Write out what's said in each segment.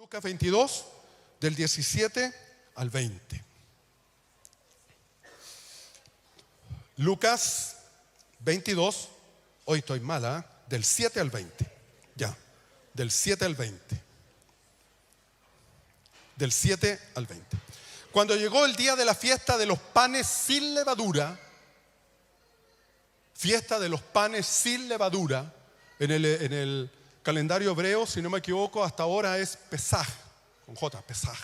Lucas 22, del 17 al 20. Lucas 22, hoy estoy mala, del 7 al 20. Ya, del 7 al 20. Del 7 al 20. Cuando llegó el día de la fiesta de los panes sin levadura, fiesta de los panes sin levadura, en el calendario hebreo, si no me equivoco, hasta ahora es Pesaj, con J, Pesaj.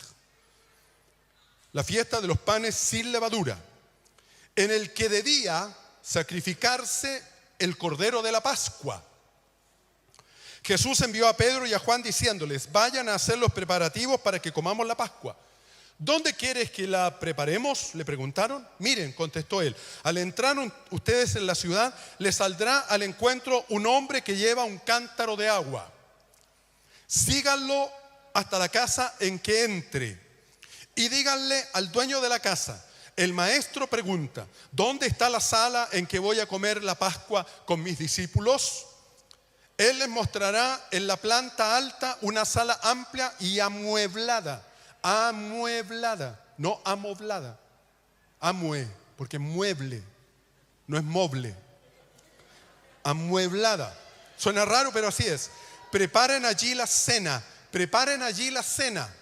La fiesta de los panes sin levadura, en el que debía sacrificarse el cordero de la Pascua. Jesús envió a Pedro y a Juan diciéndoles: vayan a hacer los preparativos para que comamos la Pascua. ¿Dónde quieres que la preparemos?, le preguntaron. Miren, contestó él, al entrar ustedes en la ciudad, les saldrá al encuentro un hombre que lleva un cántaro de agua. Síganlo hasta la casa en que entre y díganle al dueño de la casa: el maestro pregunta, ¿dónde está la sala en que voy a comer la Pascua con mis discípulos? Él les mostrará en la planta alta una sala amplia y amueblada. Amueblada, no amoblada. Amue, porque mueble, no es moble. Amueblada. Suena raro, pero así es. Preparen allí la cena. Preparen allí la cena.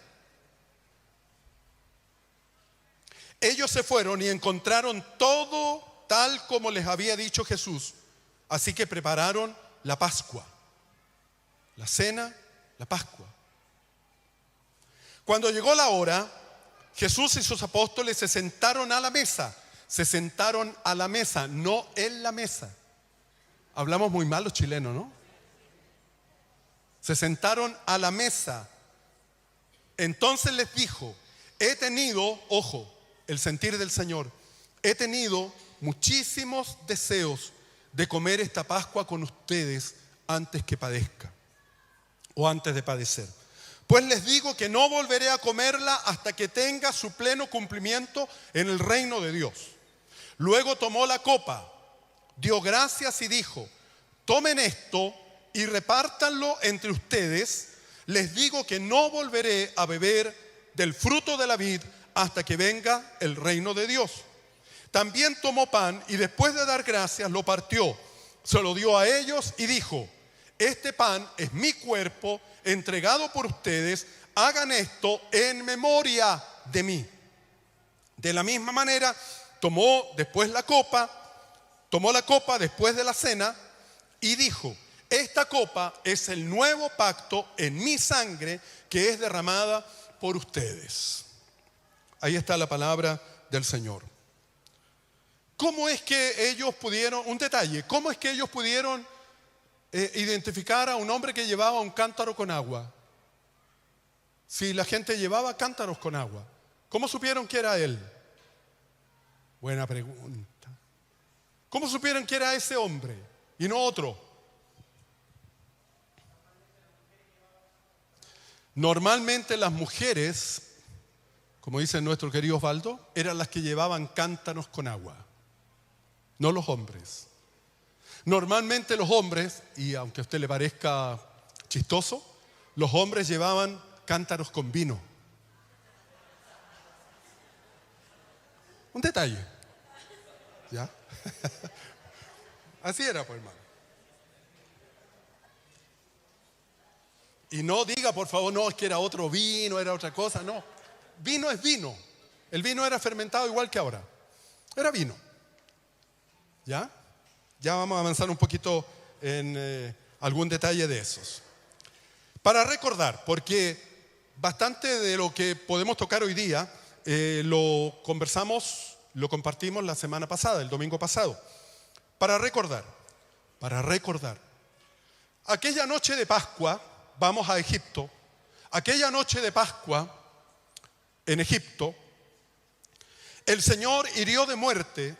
Ellos se fueron y encontraron todo tal como les había dicho Jesús. Así que prepararon la Pascua. La cena, la Pascua. Cuando llegó la hora, Jesús y sus apóstoles se sentaron a la mesa. Se sentaron a la mesa, no en la mesa. Hablamos muy mal los chilenos, ¿no? Se sentaron a la mesa. Entonces les dijo: he tenido, ojo, el sentir del Señor, he tenido muchísimos deseos de comer esta Pascua con ustedes antes que padezca, o antes de padecer. Pues les digo que no volveré a comerla hasta que tenga su pleno cumplimiento en el reino de Dios. Luego tomó la copa, dio gracias y dijo: tomen esto y repártanlo entre ustedes. Les digo que no volveré a beber del fruto de la vid hasta que venga el reino de Dios. También tomó pan y después de dar gracias lo partió, se lo dio a ellos y dijo: este pan es mi cuerpo entregado por ustedes, hagan esto en memoria de mí. De la misma manera tomó la copa después de la cena y dijo: esta copa es el nuevo pacto en mi sangre que es derramada por ustedes. Ahí está la palabra del Señor. ¿Cómo es que ellos pudieron, un detalle, cómo es que ellos pudieron identificar a un hombre que llevaba un cántaro con agua? Si la gente llevaba cántaros con agua, ¿cómo supieron que era él? Buena pregunta. ¿Cómo supieron que era ese hombre y no otro? Normalmente las mujeres, como dice nuestro querido Osvaldo, eran las que llevaban cántaros con agua, no los hombres. Normalmente los hombres, y aunque a usted le parezca chistoso, los hombres llevaban cántaros con vino. Un detalle. ¿Ya? Así era, pues, hermano. Y no diga, por favor, no, es que era otro vino, era otra cosa, no. Vino es vino. El vino era fermentado igual que ahora. Era vino. ¿Ya? Ya vamos a avanzar un poquito en algún detalle de esos. Para recordar, porque bastante de lo que podemos tocar hoy día lo conversamos, lo compartimos la semana pasada, el domingo pasado. Para recordar, aquella noche de Pascua, vamos a Egipto, aquella noche de Pascua en Egipto, el Señor hirió de muerte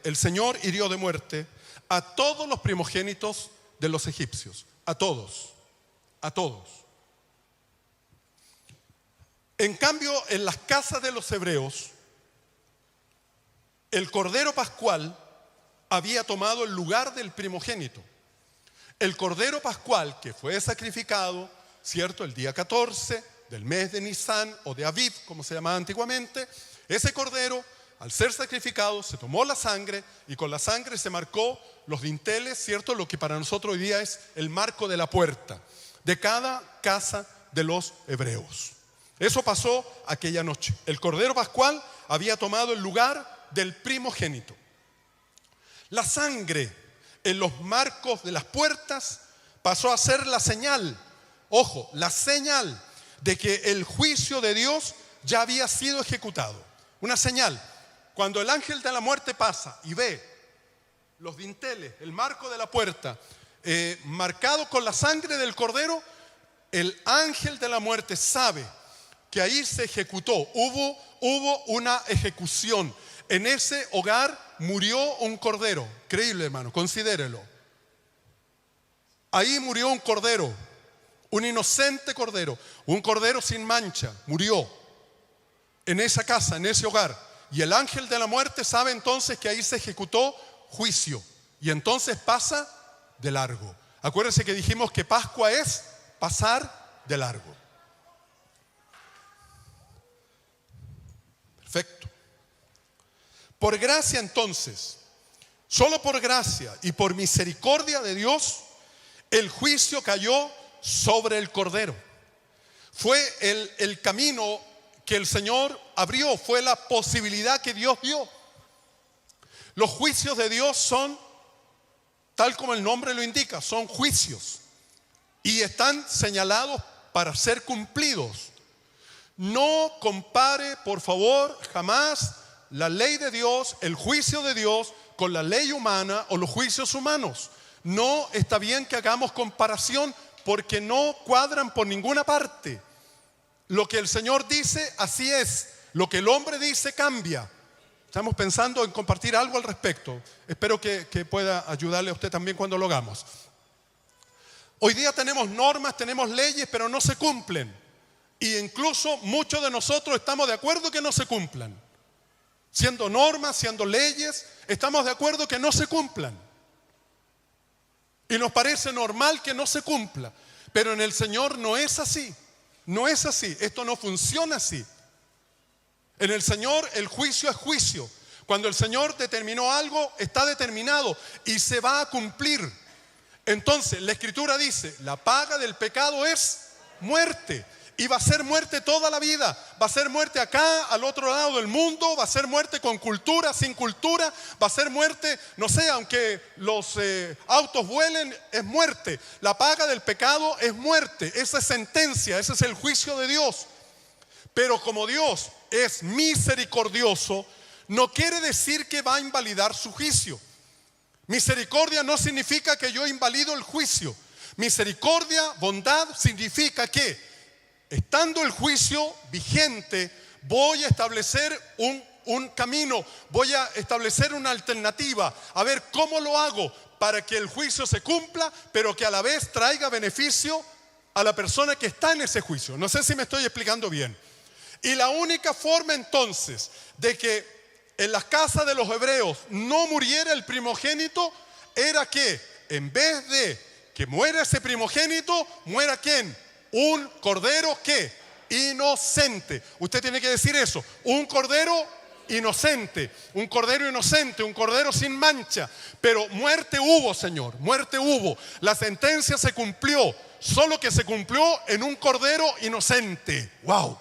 a todos los primogénitos de los egipcios, a todos. En cambio, en las casas de los hebreos, el cordero pascual había tomado el lugar del primogénito. El cordero pascual que fue sacrificado, ¿cierto?, el día 14 del mes de Nisan o de Aviv, como se llamaba antiguamente, ese cordero, al ser sacrificado, se tomó la sangre y con la sangre se marcó los dinteles, ¿cierto? Lo que para nosotros hoy día es el marco de la puerta de cada casa de los hebreos. Eso pasó aquella noche. El cordero pascual había tomado el lugar del primogénito. La sangre en los marcos de las puertas pasó a ser la señal, ojo, la señal de que el juicio de Dios ya había sido ejecutado. Una señal. Cuando el ángel de la muerte pasa y ve los dinteles, el marco de la puerta, marcado con la sangre del cordero, el ángel de la muerte sabe que ahí se ejecutó, hubo una ejecución. En ese hogar murió un cordero. Increíble, hermano, considérelo. Ahí murió un cordero, un inocente cordero, un cordero sin mancha, murió en esa casa, en ese hogar. Y el ángel de la muerte sabe entonces que ahí se ejecutó juicio. Y entonces pasa de largo. Acuérdense que dijimos que Pascua es pasar de largo. Perfecto. Por gracia entonces, solo por gracia y por misericordia de Dios, el juicio cayó sobre el cordero. Fue el camino que el Señor abrió, fue la posibilidad que Dios dio. Los juicios de Dios son, tal como el nombre lo indica, son juicios y están señalados para ser cumplidos. No compare, por favor, jamás la ley de Dios, el juicio de Dios con la ley humana o los juicios humanos. No está bien que hagamos comparación porque no cuadran por ninguna parte. Lo que el Señor dice, así es. Lo que el hombre dice, cambia. Estamos pensando en compartir algo al respecto. Espero que pueda ayudarle a usted también cuando lo hagamos. Hoy día tenemos normas, tenemos leyes, pero no se cumplen. Y incluso muchos de nosotros estamos de acuerdo que no se cumplan. Siendo normas, siendo leyes, estamos de acuerdo que no se cumplan. Y nos parece normal que no se cumpla. Pero en el Señor no es así. No es así. Esto no funciona así. En el Señor el juicio es juicio. Cuando el Señor determinó algo, está determinado y se va a cumplir. Entonces, la Escritura dice, la paga del pecado es muerte. Y va a ser muerte toda la vida. Va a ser muerte acá, al otro lado del mundo. Va a ser muerte con cultura, sin cultura. Va a ser muerte, no sé, aunque los autos vuelen, es muerte. La paga del pecado es muerte. Esa es sentencia, ese es el juicio de Dios. Pero como Dios es misericordioso, no quiere decir que va a invalidar su juicio. Misericordia no significa que yo invalido el juicio. Misericordia, bondad, significa que estando el juicio vigente, voy a establecer un camino, voy a establecer una alternativa, a ver cómo lo hago para que el juicio se cumpla, pero que a la vez traiga beneficio a la persona que está en ese juicio. No sé si me estoy explicando bien. Y la única forma entonces de que en las casas de los hebreos no muriera el primogénito era que en vez de que muera ese primogénito, muera ¿quién? Un cordero ¿qué? Inocente. Usted tiene que decir eso. Un cordero inocente. Un cordero inocente. Un cordero sin mancha. Pero muerte hubo, Señor. Muerte hubo. La sentencia se cumplió. Solo que se cumplió en un cordero inocente. ¡Wow!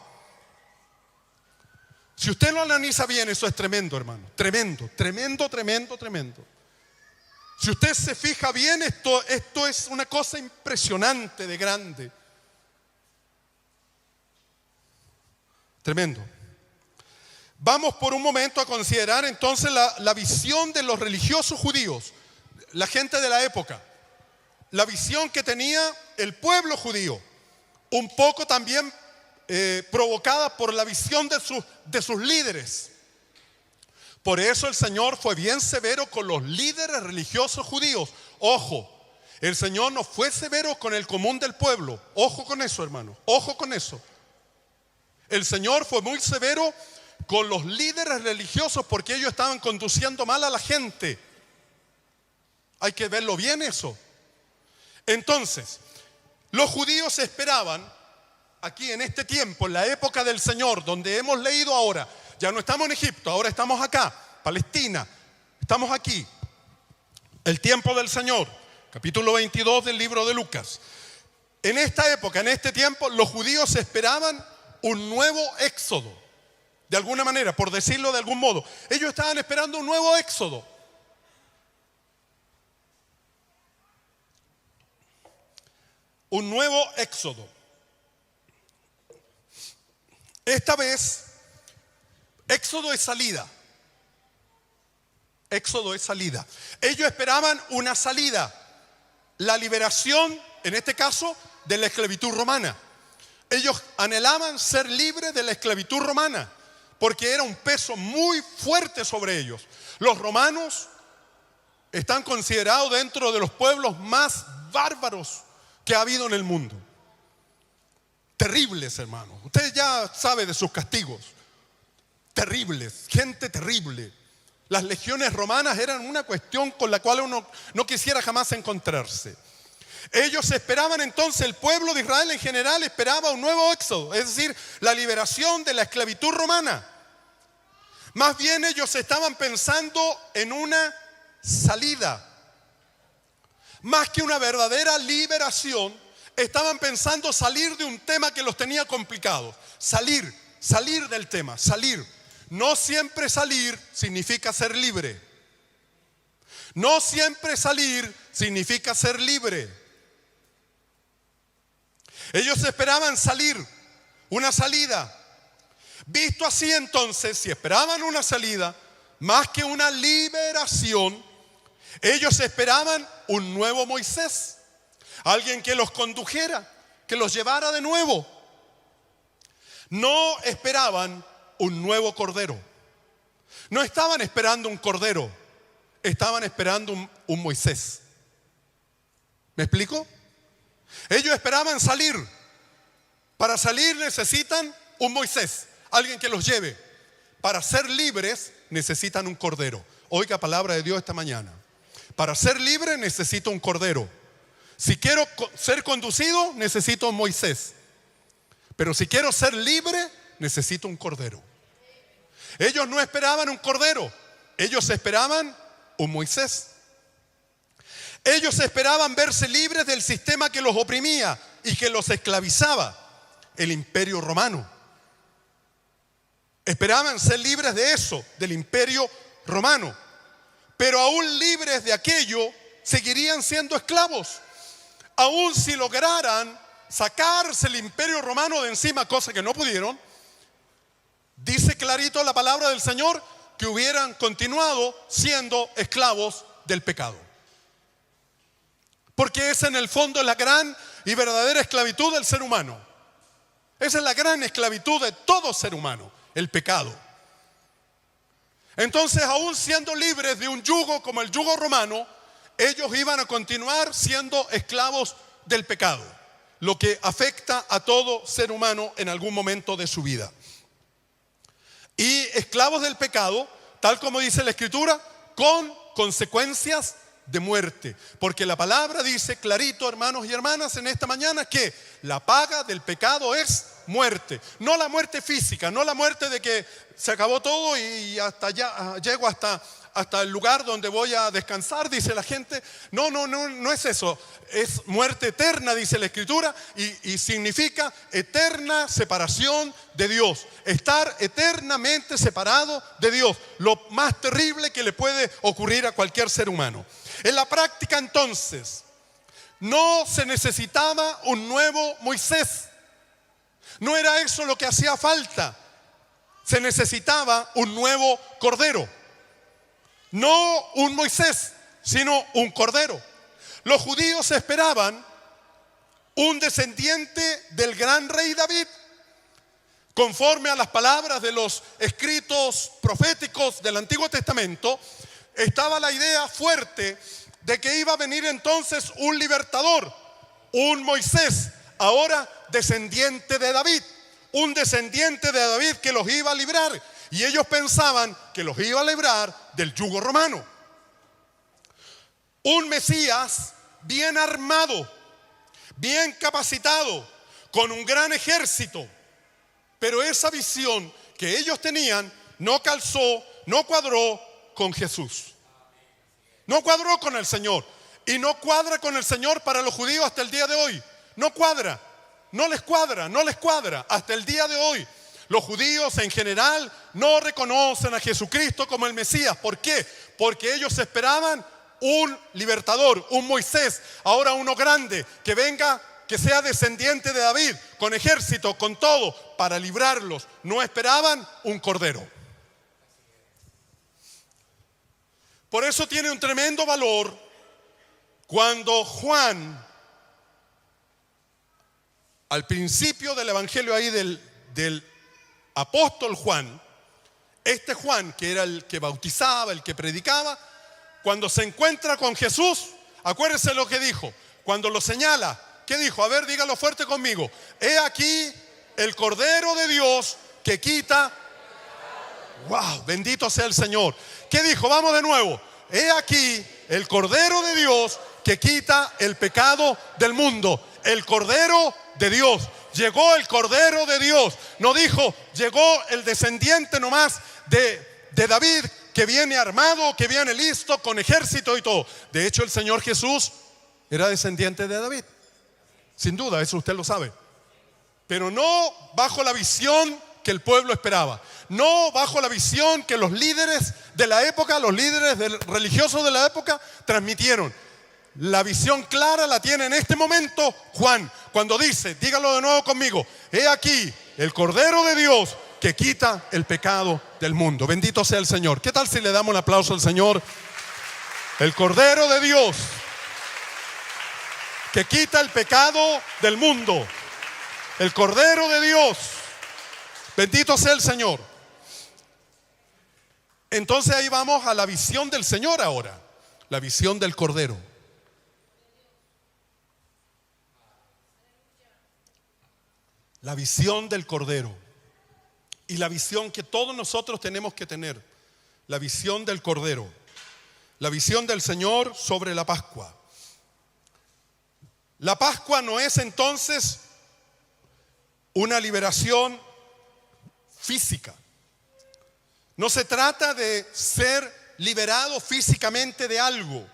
Si usted lo analiza bien, eso es tremendo, hermano. Tremendo, tremendo, tremendo, tremendo. Si usted se fija bien, esto es una cosa impresionante de grande. Tremendo. Vamos por un momento a considerar entonces la visión de los religiosos judíos, la gente de la época, la visión que tenía el pueblo judío, un poco también provocada por la visión de sus líderes. Por eso el Señor fue bien severo con los líderes religiosos judíos. Ojo, el Señor no fue severo con el común del pueblo. Ojo con eso, hermano, ojo con eso. El Señor fue muy severo con los líderes religiosos porque ellos estaban conduciendo mal a la gente. Hay que verlo bien eso. Entonces, los judíos esperaban aquí en este tiempo, en la época del Señor, donde hemos leído ahora, ya no estamos en Egipto, ahora estamos acá, Palestina, estamos aquí, el tiempo del Señor, capítulo 22 del libro de Lucas. En esta época, en este tiempo, los judíos esperaban un nuevo éxodo, de alguna manera, por decirlo de algún modo. Ellos estaban esperando un nuevo éxodo. Un nuevo éxodo. Esta vez, éxodo es salida. Éxodo es salida. Ellos esperaban una salida, la liberación, en este caso, de la esclavitud romana. Ellos anhelaban ser libres de la esclavitud romana, porque era un peso muy fuerte sobre ellos. Los romanos están considerados dentro de los pueblos más bárbaros que ha habido en el mundo. Terribles, hermanos. Usted ya sabe de sus castigos. Terribles, gente terrible. Las legiones romanas eran una cuestión con la cual uno no quisiera jamás encontrarse. Ellos esperaban entonces, el pueblo de Israel en general esperaba un nuevo éxodo, es decir, la liberación de la esclavitud romana. Más bien ellos estaban pensando en una salida. Más que una verdadera liberación, estaban pensando salir de un tema que los tenía complicados. Salir del tema, salir. No siempre salir significa ser libre. No siempre salir significa ser libre. Ellos esperaban salir, una salida. Visto así entonces, si esperaban una salida, más que una liberación, ellos esperaban un nuevo Moisés, alguien que los condujera, que los llevara de nuevo. No esperaban un nuevo cordero. No estaban esperando un cordero, estaban esperando un Moisés. ¿Me explico? Ellos esperaban salir. Para salir necesitan un Moisés, alguien que los lleve. Para ser libres necesitan un cordero. Oiga palabra de Dios esta mañana. Para ser libre necesito un cordero. Si quiero ser conducido, necesito un Moisés. Pero si quiero ser libre, necesito un cordero. Ellos no esperaban un cordero, ellos esperaban un Moisés. Ellos esperaban verse libres del sistema que los oprimía y que los esclavizaba, el imperio romano. Esperaban ser libres de eso, del imperio romano. Pero aún libres de aquello, seguirían siendo esclavos. Aún si lograran sacarse el imperio romano de encima, cosa que no pudieron, dice clarito la palabra del Señor que hubieran continuado siendo esclavos del pecado. Porque esa en el fondo es la gran y verdadera esclavitud del ser humano. Esa es la gran esclavitud de todo ser humano, el pecado. Entonces, aún siendo libres de un yugo como el yugo romano, ellos iban a continuar siendo esclavos del pecado, lo que afecta a todo ser humano en algún momento de su vida. Y esclavos del pecado, tal como dice la Escritura, con consecuencias de muerte. Porque la palabra dice clarito, hermanos y hermanas, en esta mañana que la paga del pecado es muerte. No la muerte física, no la muerte de que se acabó todo y hasta allá, llego hasta el lugar donde voy a descansar, dice la gente. No es eso. Es muerte eterna, dice la Escritura, y significa eterna separación de Dios. Estar eternamente separado de Dios. Lo más terrible que le puede ocurrir a cualquier ser humano. En la práctica, entonces, no se necesitaba un nuevo Moisés. No era eso lo que hacía falta. Se necesitaba un nuevo cordero. No un Moisés, sino un cordero. Los judíos esperaban un descendiente del gran rey David. Conforme a las palabras de los escritos proféticos del Antiguo Testamento, estaba la idea fuerte de que iba a venir entonces un libertador, un Moisés, ahora descendiente de David, un descendiente de David que los iba a librar. Y ellos pensaban que los iba a librar del yugo romano. Un Mesías bien armado, bien capacitado, con un gran ejército. Pero esa visión que ellos tenían no calzó, no cuadró con Jesús. No cuadró con el Señor. Y no cuadra con el Señor para los judíos hasta el día de hoy. No cuadra, no les cuadra hasta el día de hoy. Los judíos en general no reconocen a Jesucristo como el Mesías. ¿Por qué? Porque ellos esperaban un libertador, un Moisés, ahora uno grande, que venga, que sea descendiente de David, con ejército, con todo, para librarlos. No esperaban un cordero. Por eso tiene un tremendo valor cuando Juan, al principio del evangelio ahí del apóstol Juan, este Juan que era el que bautizaba, el que predicaba, cuando se encuentra con Jesús, acuérdense lo que dijo, cuando lo señala, ¿qué dijo? A ver, dígalo fuerte conmigo. He aquí el Cordero de Dios que quita. ¡Wow! Bendito sea el Señor. ¿Qué dijo? Vamos de nuevo. He aquí el Cordero de Dios que quita el pecado del mundo. El Cordero de Dios. Llegó el Cordero de Dios. No dijo, llegó el descendiente nomás de David, que viene armado, que viene listo, con ejército y todo. De hecho, el Señor Jesús era descendiente de David. Sin duda, eso usted lo sabe. Pero no bajo la visión que el pueblo esperaba. No bajo la visión que los líderes de la época, los líderes religiosos de la época transmitieron. La visión clara la tiene en este momento Juan, cuando dice, dígalo de nuevo conmigo, he aquí el Cordero de Dios que quita el pecado del mundo. Bendito sea el Señor. ¿Qué tal si le damos un aplauso al Señor? El Cordero de Dios que quita el pecado del mundo. El Cordero de Dios. Bendito sea el Señor. Entonces ahí vamos a la visión del Señor ahora. La visión del Cordero. La visión del Cordero. Y la visión que todos nosotros tenemos que tener. La visión del Cordero. La visión del Señor sobre la Pascua. La Pascua no es entonces una liberación física. No se trata de ser liberado físicamente de algo.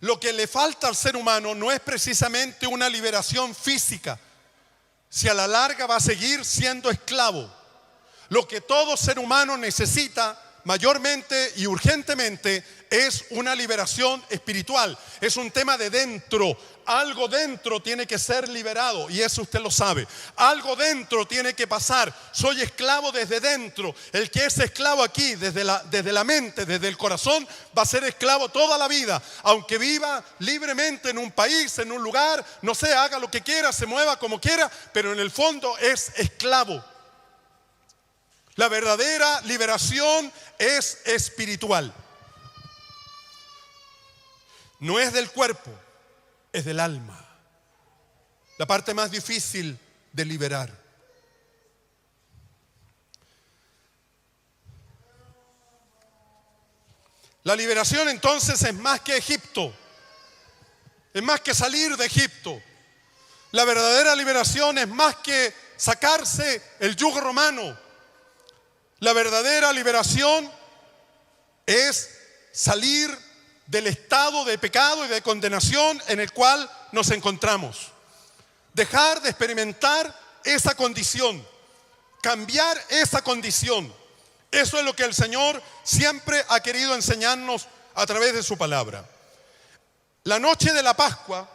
Lo que le falta al ser humano no es precisamente una liberación física, si a la larga va a seguir siendo esclavo. Lo que todo ser humano necesita mayormente y urgentemente es una liberación espiritual. Es un tema de dentro. Algo dentro tiene que ser liberado, y eso usted lo sabe. Algo dentro tiene que pasar. Soy esclavo desde dentro. El que es esclavo aquí, desde la mente, desde el corazón, va a ser esclavo toda la vida. Aunque viva libremente en un país, en un lugar, no sé, haga lo que quiera, se mueva como quiera, pero en el fondo es esclavo. La verdadera liberación es espiritual. No es del cuerpo, es del alma. La parte más difícil de liberar. La liberación entonces es más que Egipto. Es más que salir de Egipto. La verdadera liberación es más que sacarse el yugo romano. La verdadera liberación es salir del estado de pecado y de condenación en el cual nos encontramos. Dejar de experimentar esa condición, cambiar esa condición. Eso es lo que el Señor siempre ha querido enseñarnos a través de su palabra. La noche de la Pascua,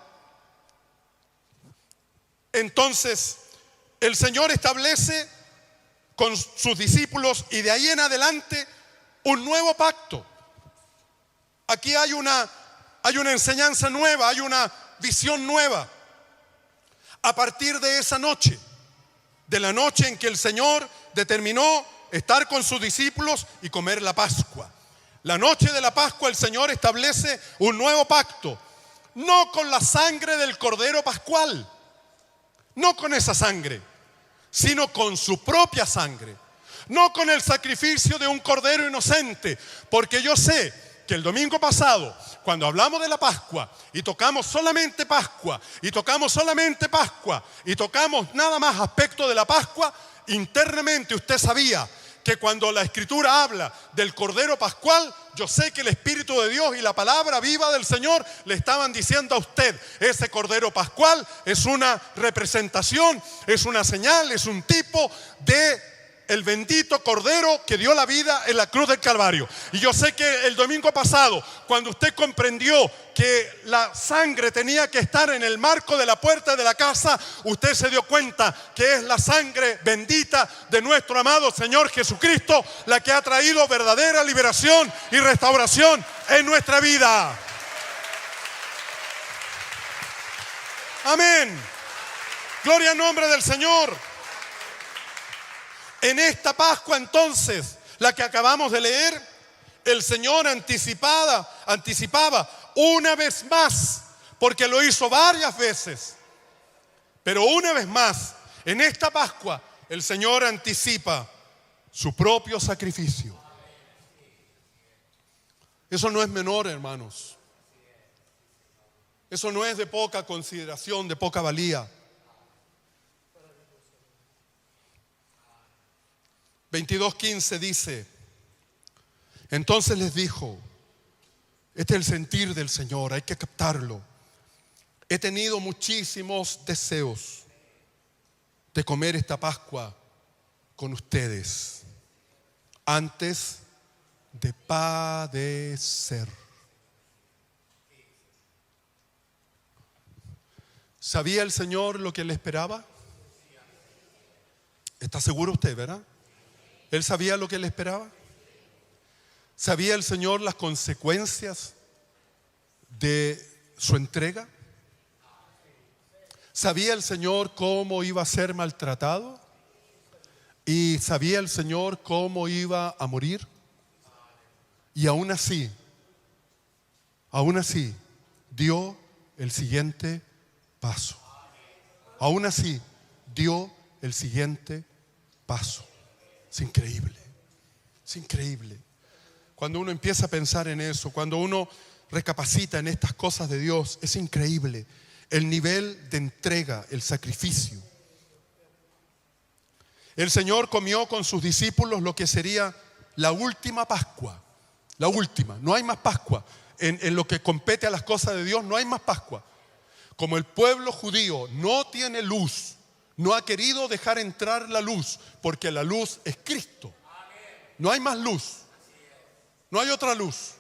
entonces, el Señor establece con sus discípulos y de ahí en adelante un nuevo pacto. Aquí hay una enseñanza nueva, hay una visión nueva. A partir de esa noche, de la noche en que el Señor determinó estar con sus discípulos y comer la Pascua. La noche de la Pascua el Señor establece un nuevo pacto, no con la sangre del Cordero Pascual, no con esa sangre, sino con su propia sangre, no con el sacrificio de un cordero inocente, porque yo sé que el domingo pasado, cuando hablamos de la Pascua y tocamos solamente Pascua, y tocamos solamente Pascua, y tocamos nada más aspectos de la Pascua, internamente usted sabía que cuando la Escritura habla del Cordero Pascual, yo sé que el Espíritu de Dios y la palabra viva del Señor le estaban diciendo a usted, ese Cordero Pascual es una representación, es una señal, es un tipo de el bendito Cordero que dio la vida en la cruz del Calvario. Y yo sé que el domingo pasado, cuando usted comprendió que la sangre tenía que estar en el marco de la puerta de la casa, usted se dio cuenta que es la sangre bendita de nuestro amado Señor Jesucristo la que ha traído verdadera liberación y restauración en nuestra vida. Amén. Gloria al nombre del Señor. En esta Pascua entonces, la que acabamos de leer, el Señor anticipaba una vez más, porque lo hizo varias veces, pero una vez más, en esta Pascua, el Señor anticipa su propio sacrificio. Eso no es menor, hermanos. Eso no es de poca consideración, de poca valía. 22:15 dice, entonces les dijo, este es el sentir del Señor, hay que captarlo. He tenido muchísimos deseos de comer esta Pascua con ustedes antes de padecer. ¿Sabía el Señor lo que le esperaba? ¿Está seguro usted, verdad? ¿Él sabía lo que le esperaba? ¿Sabía el Señor las consecuencias de su entrega? ¿Sabía el Señor cómo iba a ser maltratado? ¿Y sabía el Señor cómo iba a morir? Y aún así, dio el siguiente paso. Aún así, dio el siguiente paso. Es increíble, es increíble. Cuando uno empieza a pensar en eso, cuando uno recapacita en estas cosas de Dios, es increíble el nivel de entrega, el sacrificio. El Señor comió con sus discípulos lo que sería la última Pascua. La última, no hay más Pascua. En lo que compete a las cosas de Dios, no hay más Pascua. Como el pueblo judío no tiene luz, no ha querido dejar entrar la luz, porque la luz es Cristo. No hay más luz. No hay otra luz.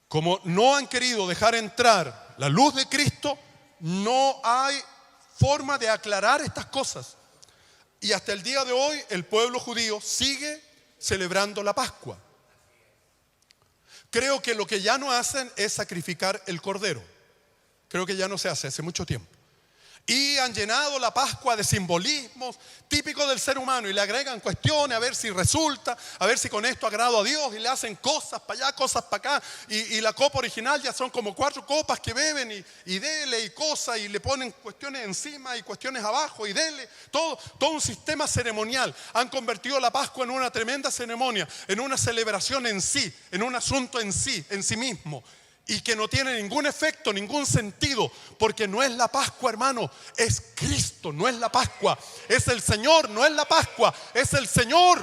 Como no han querido dejar entrar la luz de Cristo, no hay forma de aclarar estas cosas. Y hasta el día de hoy el pueblo judío sigue celebrando la Pascua. Creo que lo que ya no hacen es sacrificar el cordero. Creo que ya no se hace hace mucho tiempo. Y han llenado la Pascua de simbolismos típicos del ser humano y le agregan cuestiones a ver si resulta, a ver si con esto agrado a Dios, y le hacen cosas para allá, cosas para acá, y la copa original ya son como 4 copas que beben y dele y cosas, y le ponen cuestiones encima y cuestiones abajo y dele, todo un sistema ceremonial. Han convertido la Pascua en una tremenda ceremonia, en una celebración en sí, en un asunto en sí mismo. Y que no tiene ningún efecto, ningún sentido, porque no es la Pascua, hermano, es Cristo, no es la Pascua, es el Señor, no es la Pascua, es el Señor.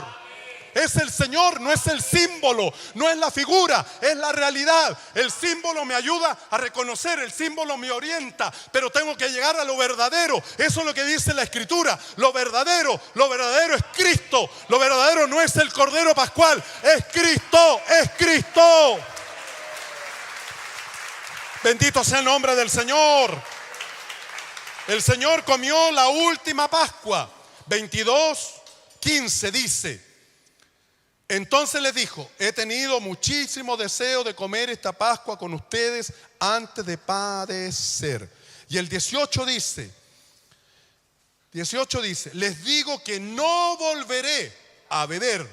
Es el Señor, no es el símbolo, no es la figura, es la realidad. El símbolo me ayuda a reconocer, el símbolo me orienta, pero tengo que llegar a lo verdadero. Eso es lo que dice la Escritura. Lo verdadero es Cristo. Lo verdadero no es el Cordero Pascual, es Cristo, es Cristo. Bendito sea el nombre del Señor. El Señor comió la última Pascua. 22:15 dice: entonces les dijo, he tenido muchísimo deseo de comer esta Pascua con ustedes antes de padecer. Y el 18 dice, les digo que no volveré a beber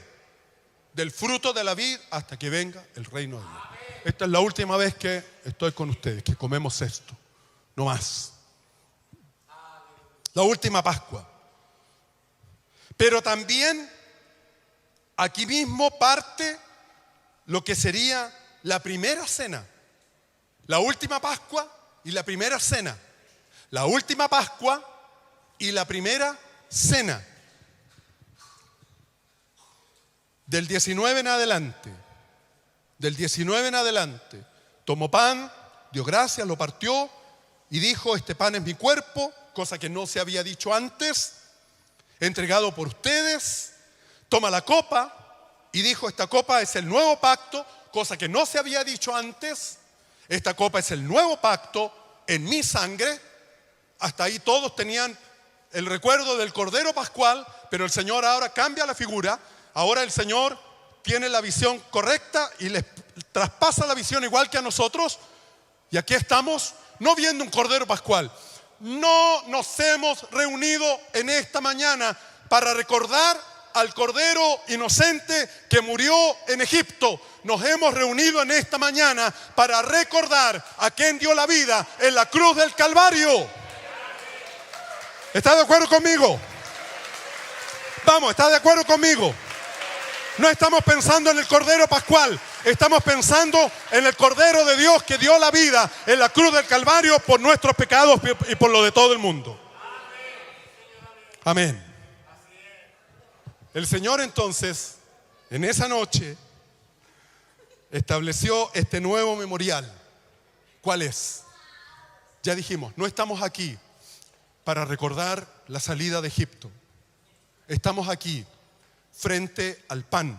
del fruto de la vid hasta que venga el reino de Dios. Esta es la última vez que estoy con ustedes, que comemos esto, no más. La última Pascua. Pero también aquí mismo parte lo que sería la primera cena. La última Pascua y la primera cena. La última Pascua y la primera cena. Del 19 en adelante. Del 19 en adelante. Tomó pan, dio gracias, lo partió y dijo: este pan es mi cuerpo, cosa que no se había dicho antes, entregado por ustedes. Toma la copa y dijo: esta copa es el nuevo pacto, cosa que no se había dicho antes. Esta copa es el nuevo pacto en mi sangre. Hasta ahí todos tenían el recuerdo del Cordero Pascual, pero el Señor ahora cambia la figura. Ahora el Señor tiene la visión correcta y les traspasa la visión igual que a nosotros. Y aquí estamos, no viendo un Cordero Pascual. No nos hemos reunido en esta mañana para recordar al Cordero inocente que murió en Egipto. Nos hemos reunido en esta mañana para recordar a quien dio la vida en la cruz del Calvario. ¿Está de acuerdo conmigo? Vamos, ¿está de acuerdo conmigo? No estamos pensando en el Cordero Pascual, estamos pensando en el Cordero de Dios que dio la vida en la cruz del Calvario por nuestros pecados y por lo de todo el mundo. Amén. El Señor entonces, en esa noche, estableció este nuevo memorial. ¿Cuál es? Ya dijimos, no estamos aquí para recordar la salida de Egipto. Estamos aquí frente al pan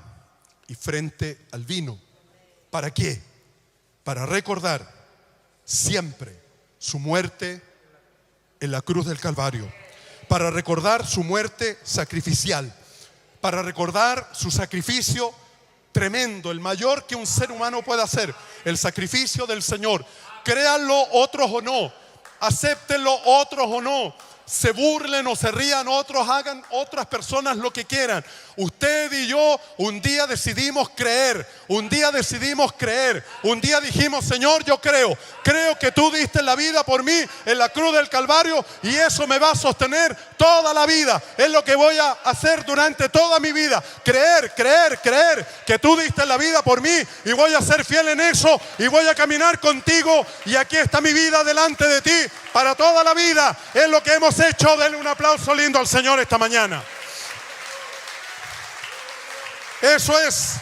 y frente al vino. ¿Para qué? Para recordar siempre su muerte en la cruz del Calvario. Para recordar su muerte sacrificial. Para recordar su sacrificio tremendo, el mayor que un ser humano puede hacer. El sacrificio del Señor. Créanlo otros o no. Acéptenlo otros o no. Se burlen o se rían otros, hagan otras personas lo que quieran. Usted y yo un día decidimos creer. Un día decidimos creer. Un día dijimos: Señor, yo creo que tú diste la vida por mí en la cruz del Calvario y eso me va a sostener toda la vida. Es lo que voy a hacer durante toda mi vida. Creer que tú diste la vida por mí y voy a ser fiel en eso y voy a caminar contigo y aquí está mi vida delante de ti para toda la vida. Es lo que hemos hecho. Denle un aplauso lindo al Señor esta mañana. Eso es.